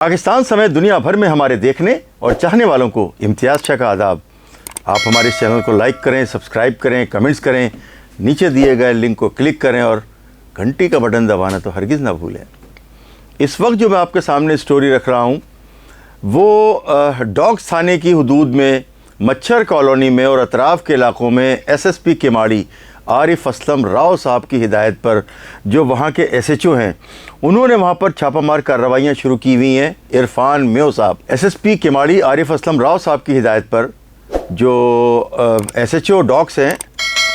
पाकिस्तान समेत दुनिया भर में हमारे देखने और चाहने वालों को इम्तियाज़ शाह का आदाब। आप हमारे इस चैनल को लाइक करें, सब्सक्राइब करें, कमेंट्स करें, नीचे दिए गए लिंक को क्लिक करें और घंटी का बटन दबाना तो हरगिज़ ना भूलें। इस वक्त जो मैं आपके सामने स्टोरी रख रहा हूँ वो डॉग्स थाने की हदूद में मच्छर कॉलोनी में और अतराफ़ के इलाक़ों में SSP केमाड़ी आरिफ असलम राव साहब की हिदायत पर जो वहाँ के SHO हैं उन्होंने वहाँ पर छापामार कार्रवाइयाँ शुरू की हुई हैं। इरफान मेव साहब SSP केमाड़ी आरिफ असलम राव साहब की हिदायत पर जो SHO डॉग्स हैं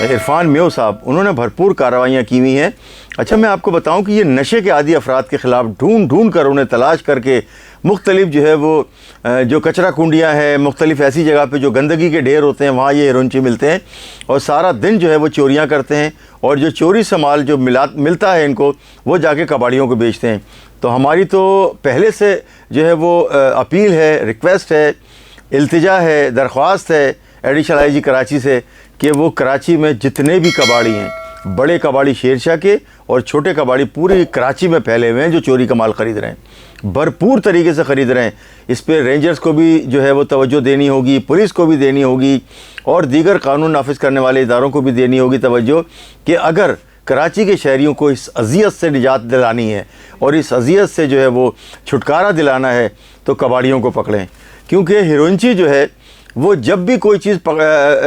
इरफान मेव साहब उन्होंने भरपूर कार्रवाइयाँ की हुई हैं। अच्छा, मैं आपको बताऊं कि ये नशे के आदी अफराद के ख़िलाफ़ ढूंढ कर उन्हें तलाश करके मुख्तलिफ जो है वो जो कचरा कुंडियाँ हैं, मुख्तलिफ ऐसी जगह पे जो गंदगी के ढेर होते हैं वहाँ ये हिरोइनची मिलते हैं और सारा दिन जो है वो चोरियाँ करते हैं और जो चोरी से माल जो मिलता है इनको वो जाके कबाड़ियों को बेचते हैं। तो हमारी तो पहले से जो है वो अपील है, रिक्वेस्ट है, इल्तिजा है, दरख्वास्त है एडिशनल IG कराची से कि वो कराची में जितने भी कबाड़ी हैं, बड़े कबाड़ी शेरशाह के और छोटे कबाड़ी पूरी कराची में फैले हुए हैं जो चोरी का माल ख़रीद रहे हैं, भरपूर तरीके से ख़रीद रहे हैं। इस पर रेंजर्स को भी जो है वो तवज्जो देनी होगी, पुलिस को भी देनी होगी और दीगर कानून नाफिज करने वाले इदारों को भी देनी होगी तवज्जो कि अगर कराची के शहरियों को इस अजियत से निजात दिलानी है और इस अजियत से जो है वो छुटकारा दिलाना है तो कबाड़ियों को पकड़ें। क्योंकि हिरोइनची जो है वो जब भी कोई चीज़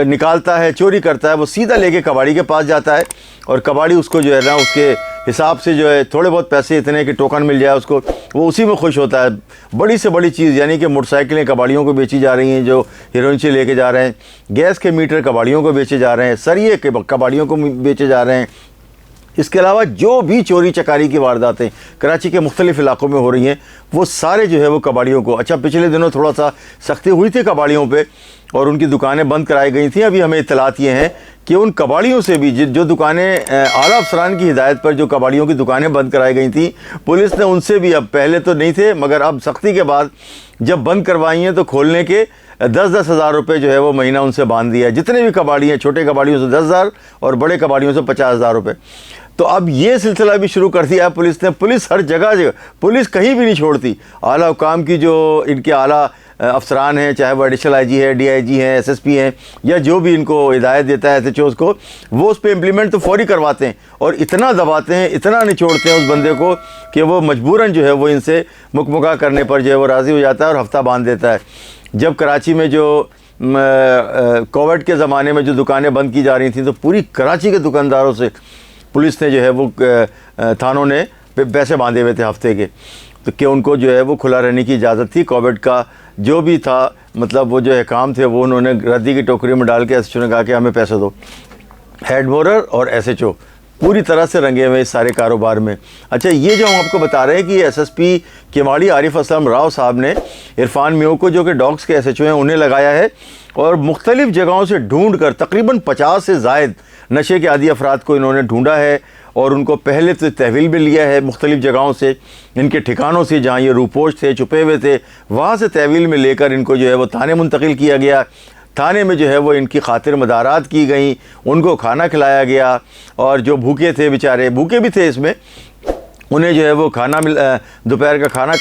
निकालता है, चोरी करता है, वो सीधा लेके कबाड़ी के पास जाता है और कबाड़ी उसको जो है ना उसके हिसाब से जो है थोड़े बहुत पैसे इतने कि टोकन मिल जाए उसको, वो उसी में खुश होता है। बड़ी से बड़ी चीज़ यानी कि मोटरसाइकिलें कबाड़ियों को बेची जा रही हैं जो हिरोइनची लेके जा रहे हैं, गैस के मीटर कबाड़ियों को बेचे जा रहे हैं, सरिये के कबाड़ियों को बेचे जा रहे हैं। इसके अलावा जो भी चोरी चकारी की वारदातें कराची के मुख्तलिफ़ इलाक़ों में हो रही हैं वो सारे जो है वो कबाड़ियों को। अच्छा, पिछले दिनों थोड़ा सा सख्ती हुई थी कबाड़ियों पे और उनकी दुकानें बंद कराई गई थी। अभी हमें इत्तलात ये हैं कि उन कबाड़ियों से भी जो दुकानें आला अफसरान की हिदायत पर जो कबाड़ियों की दुकानें बंद कराई गई थी, पुलिस ने उनसे भी, अब पहले तो नहीं थे मगर अब सख्ती के बाद जब बंद करवाई हैं तो खोलने के 10-10 हज़ार रुपये जो है वो महीना उनसे बांध दिया है। जितने भी कबाड़ी हैं, छोटे कबाड़ियों से 10,000 और बड़े कबाड़ियों से 50,000 रुपये। तो अब ये सिलसिला भी शुरू कर दिया है पुलिस ने। पुलिस हर जगह पुलिस कहीं भी नहीं छोड़ती। आला हुकाम की जो इनके आला अफसरान हैं, चाहे वो एडिशनल IG है, DIG हैं, SSP हैं या जो भी इनको हिदायत देता है SHOs को, वो उस पर इम्प्लीमेंट तो फौरी करवाते हैं और इतना दबाते हैं, इतना निचोड़ते हैं उस बंदे को कि वो मजबूरन जो है वो इनसे मुकमुका करने पर जो है वो राज़ी हो जाता है और हफ्ता बांध देता है। जब कराची में जो कोविड के ज़माने में जो दुकानें बंद की जा रही थी तो पूरी कराची के दुकानदारों से पुलिस ने जो है वो थानों ने पैसे बांधे हुए थे हफ्ते के, तो कि उनको जो है वो खुला रहने की इजाज़त थी। कोविड का जो भी था मतलब वो जो अहकाम थे वो उन्होंने रद्दी की टोकरी में डाल के SHO ने कहा कि हमें पैसे दो। हेड बोरर और SHO पूरी तरह से रंगे हुए इस सारे कारोबार में। अच्छा, ये जो हम आपको बता रहे हैं कि SSP केमाड़ी आरिफ असलम राव साहब ने इरफान मेव को जो कि डॉग्स के SHO हैं उन्हें लगाया है और मुख्तलिफ़ जगहों से ढूंढ कर तकरीबन 50 से ज़ायद नशे के आदी अफराद को इन्होंने ढूंढा है और उनको पहले तो तहवील भी लिया है मुख्तलिफ़ जगहों से, इनके ठिकानों से जहाँ ये रूपोश थे, छुपे हुए थे, वहाँ से तहवील में लेकर इनको जो है वो थाने मुंतकिल किया गया। थाने में जो है वो इनकी खातिर मदारात की गई, उनको खाना खिलाया गया और जो भूखे थे, बेचारे भूखे भी थे इसमें, उन्हें जो है वो खाना दोपहर का खाना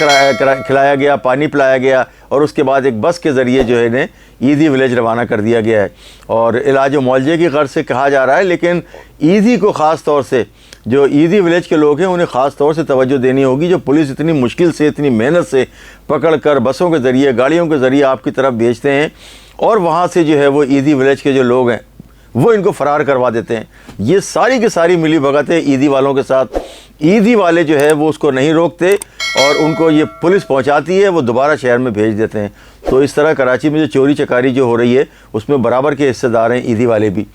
खिलाया गया, पानी पिलाया गया और उसके बाद एक बस के ज़रिए जो है इन्हें ईदी विलेज रवाना कर दिया गया है। और इलाज व मुआवजे की गर्ज से कहा जा रहा है, लेकिन ईदी को ख़ास तौर से जो ईदी विलेज के लोग हैं उन्हें ख़ास तौर से तवज्जो देनी होगी। जो पुलिस इतनी मुश्किल से, इतनी मेहनत से पकड़ कर बसों के ज़रिए, गाड़ियों के ज़रिए आपकी तरफ भेजते हैं और वहाँ से जो है वो ईदी विलेज के जो लोग हैं वो इनको फ़रार करवा देते हैं। ये सारी की सारी मिली भगत है ईदी वालों के साथ। ईदी वाले जो है वो उसको नहीं रोकते और उनको ये पुलिस पहुंचाती है, वो दोबारा शहर में भेज देते हैं। तो इस तरह कराची में जो चोरी चकारी जो हो रही है उसमें बराबर के हिस्सेदार हैं ईदी वाले भी।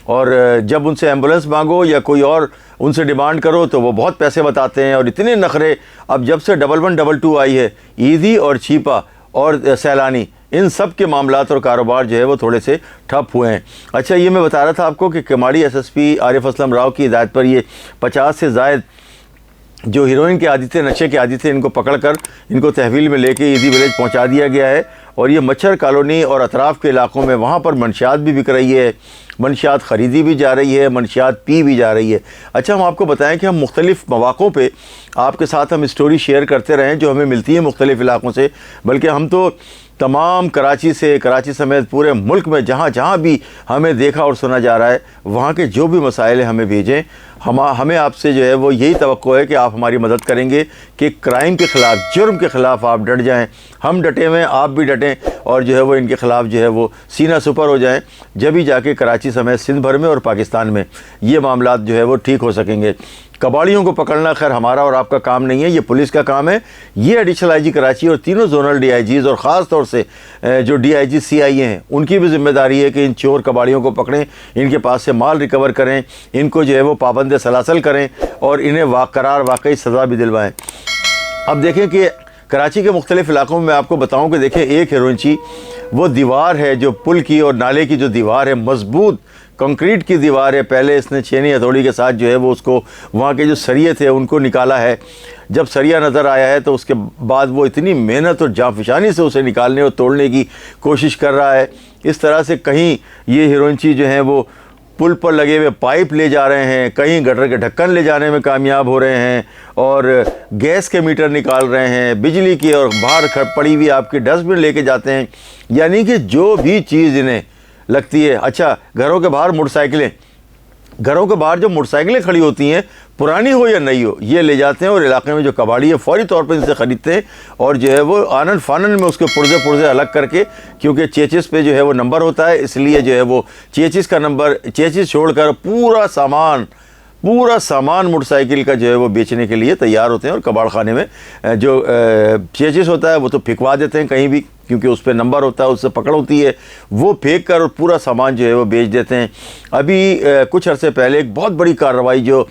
और जब उनसे एम्बुलेंस मांगो या कोई और उनसे डिमांड करो तो वो बहुत पैसे बताते हैं और इतने नखरे। अब जब से 1122 आई है, ईदी और छीपा और सैलानी, इन सब के मामलात और कारोबार जो है वो थोड़े से ठप हुए हैं। अच्छा, ये मैं बता रहा था आपको कि केमाड़ी SSP आरिफ असलम राव की हिदायत पर ये 50 से ज़ायद जो हीरोइन के आदी थे, नशे के आदी थे, इनको पकड़कर इनको तहवील में लेके ईजी विलेज पहुंचा दिया गया है। और ये मच्छर कॉलोनी और अतराफ़ के इलाकों में वहाँ पर मनशियात भी बिक रही है, मनशियात ख़रीदी भी जा रही है, मनशियात पी भी जा रही है। अच्छा, हम आपको बताएं कि हम मुख्तलिफ़ मौक़ों पे आपके साथ हम स्टोरी शेयर करते रहें जो हमें मिलती है मुख्तलिफ़ इलाकों से, बल्कि हम तो तमाम कराची से, कराची समेत पूरे मुल्क में जहाँ जहाँ भी हमें देखा और सुना जा रहा है, वहाँ के जो भी मसाइल हमें भेजें। हमें आपसे जो है वो यही तवक्को है कि आप हमारी मदद करेंगे कि क्राइम के ख़िलाफ़, जुर्म के ख़िलाफ़ आप डट जाएं। हम डटे हुए हैं, आप भी डटें और जो है वो इनके ख़िलाफ़ जो है वो सीना सुपर हो जाएं। जब ही जाके कराची समेत सिंध भर में और पाकिस्तान में ये मामलात जो है वो ठीक हो सकेंगे। कबाड़ियों को पकड़ना खैर हमारा और आपका काम नहीं है, ये पुलिस का काम है। ये एडिशनल आईजी कराची और तीनों जोनल डीआईजीज़ और ख़ास तौर से जो डीआईजी सीआईए हैं, उनकी भी जिम्मेदारी है कि इन चोर कबाड़ियों को पकड़ें, इनके पास से माल रिकवर करें, इनको जो है वो पाबंद सलासल करें और इन्हें वाक़रार वाकई सज़ा भी दिलवाएँ। अब देखें कि कराची के मुख्तलिफ़ इलाकों में मैं आपको बताऊँ कि देखें, एक हिरोइनची वो दीवार है जो पुल की और नाले की जो दीवार है, मजबूत कंक्रीट की दीवार है। पहले इसने छेनी हथौड़ी के साथ जो है वो उसको, वहाँ के जो सरिये थे उनको निकाला है। जब सरिया नज़र आया है तो उसके बाद वो इतनी मेहनत और जाँफशानी से उसे निकालने और तोड़ने की कोशिश कर रहा है। इस तरह से कहीं ये हीरोइनची जो है वो पुल पर लगे हुए पाइप ले जा रहे हैं, कहीं गटर के ढक्कन ले जाने में कामयाब हो रहे हैं और गैस के मीटर निकाल रहे हैं, बिजली की और बाहर पड़ी हुई आपकी डस्टबिन लेके जाते हैं। यानी कि जो भी चीज़ इन्हें लगती है। अच्छा, घरों के बाहर मोटरसाइकिलें, घरों के बाहर जो मोटरसाइकिलें खड़ी होती हैं, पुरानी हो या नई हो, ये ले जाते हैं और इलाके में जो कबाड़ी है फौरी तौर पर इनसे ख़रीदते हैं और जो है वो आनन फानन में उसके पुर्जे अलग करके, क्योंकि चेचिस पे जो है वो नंबर होता है, इसलिए जो है वो चेचिस का नंबर, चेचिस छोड़कर पूरा सामान मोटरसाइकिल का जो है वो बेचने के लिए तैयार होते हैं। और कबाड़ खाने में जो चेचिस होता है वो तो फेंकवा देते हैं कहीं भी, क्योंकि उस पर नंबर होता है, उससे पकड़ होती है, वो फेंक कर और पूरा सामान जो है वो बेच देते हैं। अभी कुछ अरसे पहले एक बहुत बड़ी कार्रवाई जो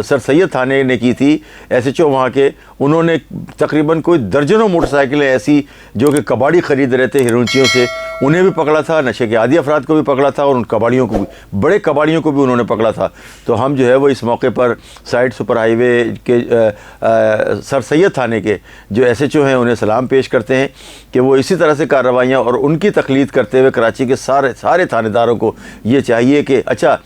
सर सैयद थाने ने की थी, SHO वहाँ के, उन्होंने तकरीबन कोई दर्जनों मोटरसाइकिलें ऐसी जो कि कबाड़ी ख़रीद रहे थे हिरोइनचियों से, उन्हें भी पकड़ा था, नशे के आदी अफराद को भी पकड़ा था और उन कबाड़ियों को भी, बड़े कबाड़ियों को भी उन्होंने पकड़ा था। तो हम जो है वो इस मौके पर साइड सुपर हाईवे के सर सैयद थाने के जो SHO हैं उन्हें सलाम पेश करते हैं कि वो इसी तरह से कार्रवाइयाँ और उनकी तकलीद करते हुए कराची के सारे थानेदारों को ये चाहिए कि अच्छा,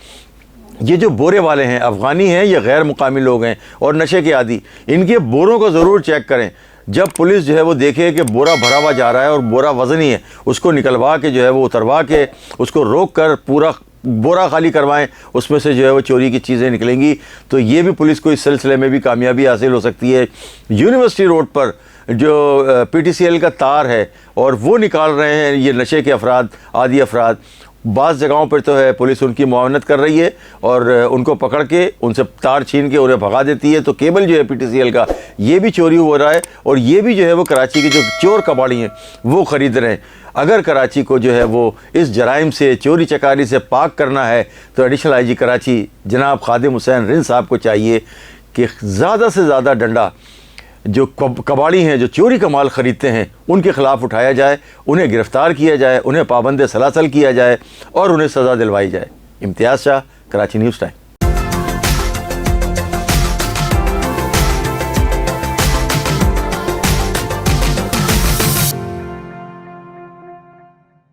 ये जो बोरे वाले हैं अफ़गानी हैं या गैर मुकामी लोग हैं और नशे के आदी, इनके बोरों को ज़रूर चेक करें। जब पुलिस जो है वो देखे कि बोरा भरा हुआ जा रहा है और बोरा वज़नी है, उसको निकलवा के जो है वो उतरवा के उसको रोक कर पूरा बोरा खाली करवाएं, उसमें से जो है वो चोरी की चीज़ें निकलेंगी। तो ये भी पुलिस को इस सिलसिले में भी कामयाबी हासिल हो सकती है। यूनिवर्सिटी रोड पर जो PTCL का तार है और वो निकाल रहे हैं ये नशे के अफराद, आदी अफराद, बाज़ जगहों पर तो है पुलिस उनकी मुआवनत कर रही है और उनको पकड़ के उनसे तार छीन के उन्हें भगा देती है। तो केबल जो है PTCL का ये भी चोरी हो रहा है और ये भी जो है वो कराची के जो चोर कबाड़ी हैं वो ख़रीद रहे हैं। अगर कराची को जो है वो इस जराइम से, चोरी चकारी से पाक करना है तो एडिशनल IG कराची जनाब खादिम हुसैन रिंद साहब को चाहिए कि ज़्यादा से ज़्यादा डंडा जो कबाड़ी हैं, जो चोरी का माल ख़रीदते हैं, उनके ख़िलाफ़ उठाया जाए, उन्हें गिरफ़्तार किया जाए, उन्हें पाबंद सलासल किया जाए और उन्हें सज़ा दिलवाई जाए। इम्तियाज़ शाह, कराची न्यूज़ टाइम।